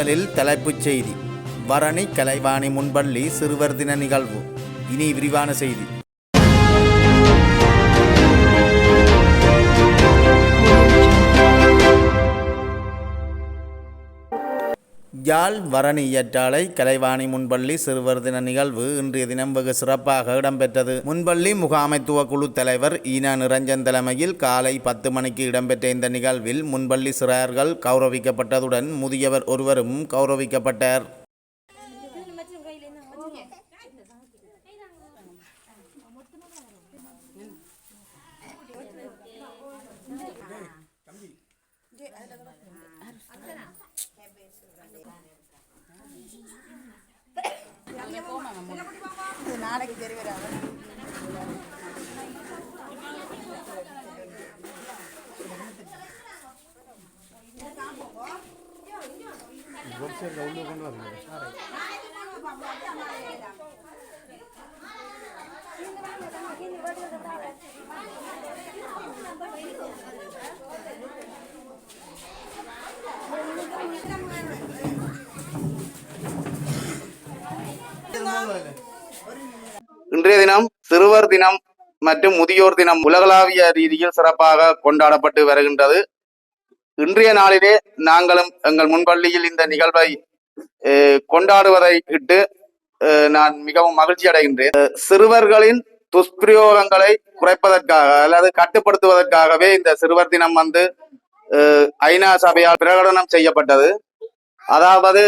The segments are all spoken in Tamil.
முதலில் தலைப்புச் செய்தி. வரணி கலைவாணி முன்பள்ளி சிறுவர் தின நிகழ்வு. இனி விரிவான செய்தி. யாழ் வரணி இயற்றாலை கலைவாணி முன்பள்ளி சிறுவர் தின நிகழ்வு இன்றைய தினம் வெகு சிறப்பாக இடம்பெற்றது. முன்பள்ளி முகாமைத்துவ குழு தலைவர் ஈனா நிரஞ்சன் தலைமையில் காலை 10 மணிக்கு இடம்பெற்ற இந்த நிகழ்வில் முன்பள்ளி சிறார்கள் கௌரவிக்கப்பட்டதுடன் முதியவர் ஒருவரும் கௌரவிக்கப்பட்டார். நாளைக்கு தெரிவிறாங்க. இன்றைய தினம் சிறுவர் தினம் மற்றும் முதியோர் தினம் உலகளாவிய ரீதியில் சிறப்பாக கொண்டாடப்பட்டு வருகின்றது. இன்றைய நாளிலே நாங்களும் எங்கள் முன்பள்ளியில் இந்த நிகழ்வை கொண்டாடுவதை இட்டு நான் மிகவும் மகிழ்ச்சி அடைகின்றேன். சிறுவர்களின் துஷ்பிரயோகங்களை குறைப்பதற்காக அல்லது கட்டுப்படுத்துவதற்காகவே இந்த சிறுவர் தினம் ஐநா சபையால் பிரகடனம் செய்யப்பட்டது. அதாவது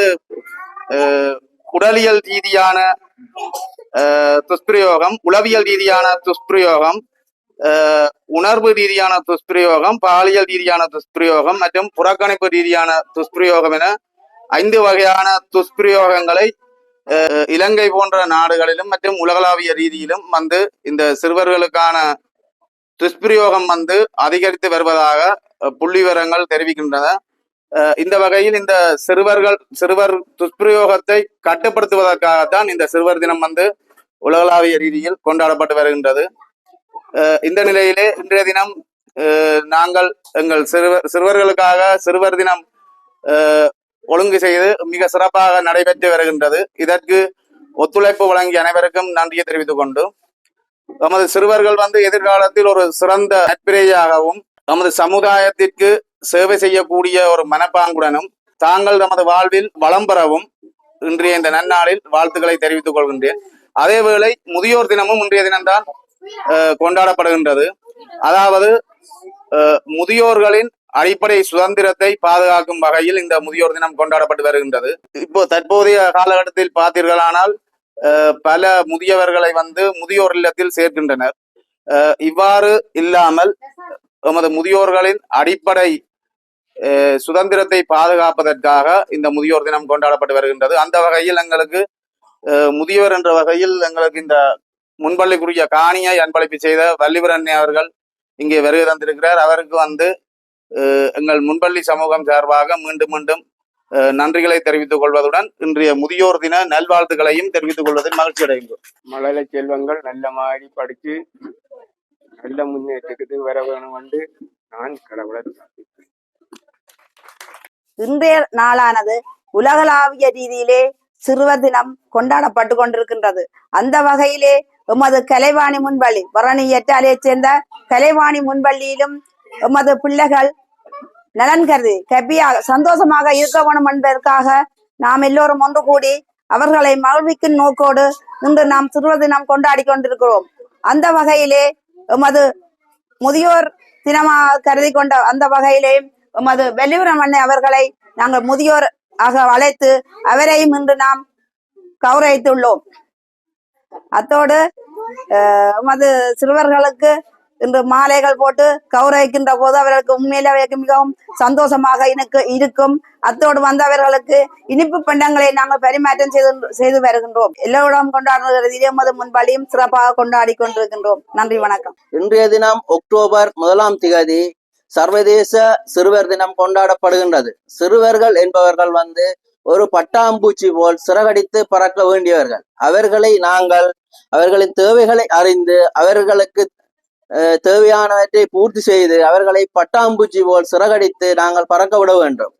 உடலியல் ரீதியான துஷ்பிரயோகம், உளவியல் ரீதியான துஷ்பிரயோகம், உணர்வு ரீதியான துஷ்பிரயோகம், பாலியல் ரீதியான துஷ்பிரயோகம் மற்றும் புறக்கணிப்பு ரீதியான துஷ்பிரயோகம் என 5 வகையான துஷ்பிரயோகங்களை இலங்கை போன்ற நாடுகளிலும் மற்றும் உலகளாவிய ரீதியிலும் இந்த சிறுவர்களுக்கான துஷ்பிரயோகம் அதிகரித்து வருவதாக புள்ளிவிவரங்கள் தெரிவிக்கின்றன. இந்த வகையில் இந்த சிறுவர் துஷ்பிரயோகத்தை கட்டுப்படுத்துவதற்காகத்தான் இந்த சிறுவர் தினம் உலகளாவிய ரீதியில் கொண்டாடப்பட்டு வருகின்றது. இந்த நிலையிலே இன்றைய தினம் நாங்கள் எங்கள் சிறுவர்களுக்காக சிறுவர் தினம் ஒழுங்கு செய்து மிக சிறப்பாக நடைபெற்று வருகின்றது. இதற்கு ஒத்துழைப்பு வழங்கிய அனைவருக்கும் நன்றியை தெரிவித்துக் கொண்டு நமது சிறுவர்கள் எதிர்காலத்தில் ஒரு சிறந்த நட்பிரையாகவும் நமது சமுதாயத்திற்கு சேவை செய்யக்கூடிய ஒரு மனப்பாங்குடனும் தாங்கள் நமது வாழ்வில் வளம் பெறவும் இன்றைய இந்த நன்னாளில் வாழ்த்துக்களை தெரிவித்துக் கொள்கின்றேன். அதேவேளை முதியோர் தினமும் இன்றைய தினம்தான் கொண்டாடப்படுகின்றது. அதாவது முதியோர்களின் அடிப்படை சுதந்திரத்தை பாதுகாக்கும் வகையில் இந்த முதியோர் தினம் கொண்டாடப்பட்டு வருகின்றது. இப்போ தற்போதைய காலகட்டத்தில் பார்த்தீர்களானால் பல முதியவர்களை முதியோர் இல்லத்தில் சேர்க்கின்றனர். இவ்வாறு இல்லாமல் நமது முதியோர்களின் அடிப்படை சுதந்திரத்தை பாதுகாப்பதற்காக இந்த முதியோர் தினம் கொண்டாடப்பட்டு வருகின்றது. அந்த வகையில் எங்களுக்கு முதியோர் என்ற வகையில் எங்களுக்கு இந்த முன்பள்ளிக்குரிய காணியை அன்பளிப்பு செய்த வள்ளிபுரண்ணி அவர்கள் இங்கே வருகை தந்திருக்கிறார். அவருக்கு எங்கள் முன்பள்ளி சமூகம் சார்பாக மீண்டும் மீண்டும் நன்றிகளை தெரிவித்துக் கொள்வதுடன் இன்றைய முதியோர் தின நல்வாழ்த்துக்களையும் தெரிவித்துக் கொள்வதில் மகிழ்ச்சி அடைகின்றோம். மழலை செல்வங்கள் நல்ல மாதிரி படித்து நல்ல முன்னேற்றத்துக்கு வர வேணும் என்று நான் கடவுளை பிரார்த்திக்கிறேன். இன்றைய நாளானது உலகளாவிய ரீதியிலே சிறுவர் தினம் கொண்டாடப்பட்டு கொண்டிருக்கின்றது. அந்த வகையிலே எமது கலைவாணி முன்பள்ளி வரணி இயற்றாலையை சேர்ந்த கலைவாணி முன்பள்ளியிலும் எமது பிள்ளைகள் நலன் கருதி கப்பியாக சந்தோஷமாக இருக்க வேணும் என்பதற்காக நாம் எல்லோரும் ஒன்று கூடி அவர்களை மகிழ்விக்கும் நோக்கோடு இன்று நாம் சிறுவர் தினம் கொண்டாடி கொண்டிருக்கிறோம். அந்த வகையிலே எமது முதியோர் தினமாக கருதி கொண்ட அந்த வகையிலே எமது வெள்ளிபுரம் அண்ணை அவர்களை நாங்கள் முதியோர் ஆக அழைத்து அவரையும் இன்று நாம் கௌரவித்துள்ளோம். அத்தோடு எமது சிறுவர்களுக்கு இன்று மாலைகள் போட்டு கௌரவிக்கின்ற போது அவர்களுக்கு உண்மையிலே மிகவும் சந்தோஷமாக இருக்கும். அத்தோடு வந்தவர்களுக்கு இனிப்பு பண்டங்களை நாங்கள் பரிமாற்றம் செய்து வருகின்றோம். எல்லோரும் கொண்டாடுகிறது எமது முன்பள்ளியும் சிறப்பாக கொண்டாடி கொண்டிருக்கின்றோம். நன்றி, வணக்கம். இன்றைய தினம் அக்டோபர் 1ஆம் தேதி சர்வதேச சிறுவர் தினம் கொண்டாடப்படுகின்றது. சிறுவர்கள் என்பவர்கள் ஒரு பட்டாம்பூச்சி போல் சிறகடித்து பறக்க வேண்டியவர்கள். அவர்களை நாங்கள் அவர்களின் தேவைகளை அறிந்து அவர்களுக்கு தேவையானவற்றை பூர்த்தி செய்து அவர்களை பட்டாம்பூச்சி போல் சிறகடித்து நாங்கள் பறக்க விட வேண்டும்.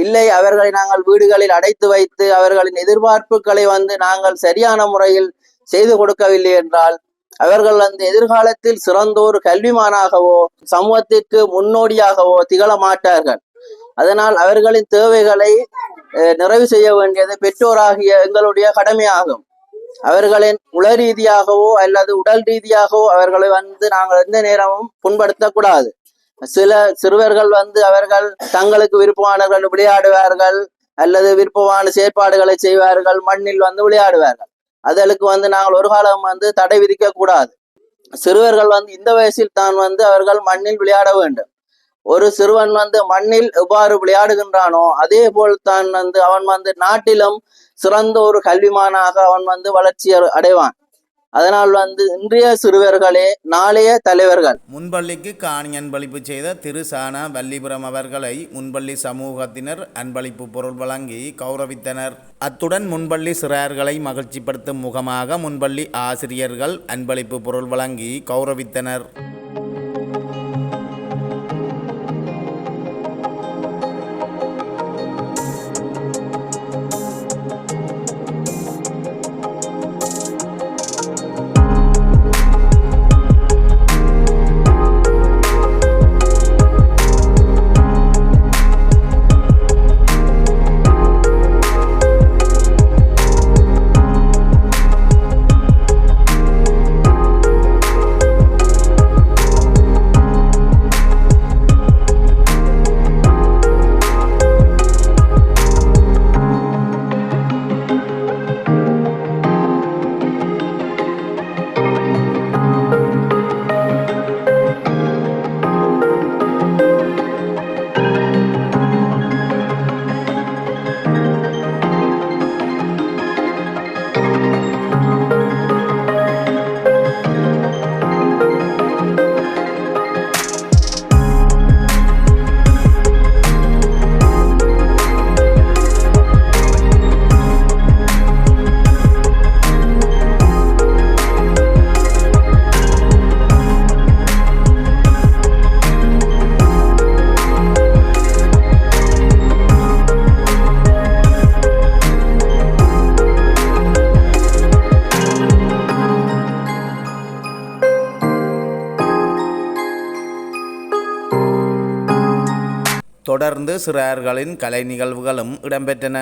இல்லை அவர்களை நாங்கள் வீடுகளில் அடைத்து வைத்து அவர்களின் எதிர்பார்ப்புகளை நாங்கள் சரியான முறையில் செய்து கொடுக்கவில்லை என்றால் அவர்கள் எதிர்காலத்தில் சிறந்த ஒரு கல்விமானாகவோ சமூகத்திற்கு முன்னோடியாகவோ திகழ மாட்டார்கள். அதனால் அவர்களின் தேவைகளை நிறைவு செய்ய வேண்டியது பெற்றோராகிய எங்களுடைய கடமையாகும். அவர்களின் உள ரீதியாகவோ அல்லது உடல் ரீதியாகவோ அவர்களை நாங்கள் எந்த நேரமும் புண்படுத்தக்கூடாது. சில சிறுவர்கள் அவர்கள் தங்களுக்கு விருப்பமானவர்கள் விளையாடுவார்கள் அல்லது விருப்பமான செயற்பாடுகளை செய்வார்கள், மண்ணில் விளையாடுவார்கள். அதற்கு நாங்கள் ஒரு காலம் தடை விதிக்க கூடாது. சிறுவர்கள் இந்த வயசில் தான் அவர்கள் மண்ணில் விளையாட வேண்டும். ஒரு சிறுவன் மண்ணில் எவ்வாறு விளையாடுகின்றானோ அதே போல் தான் அவன் நாட்டிலும் சிறந்த ஒரு கல்விமானாக அவன் வளர்ச்சி அடைவான். அதனால் இன்றைய சிறுவர்களே நாளைய தலைவர்கள். முன்பள்ளிக்கு காணி அன்பளிப்பு செய்த திரு சானா வல்லிபுரம் அவர்களை முன்பள்ளி சமூகத்தினர் அன்பளிப்பு பொருள் வழங்கி கௌரவித்தனர். அத்துடன் முன்பள்ளி சிறார்களை மகிழ்ச்சிப்படுத்தும் முகமாக முன்பள்ளி ஆசிரியர்கள் அன்பளிப்பு பொருள் வழங்கி கௌரவித்தனர். தொடர்ந்து சிறார்களின் கலை நிகழ்வுகளும் இடம்பெற்றன.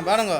பாருங்க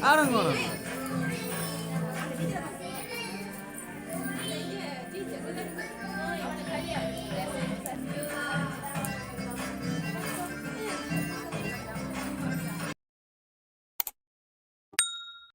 ஆரம்பம்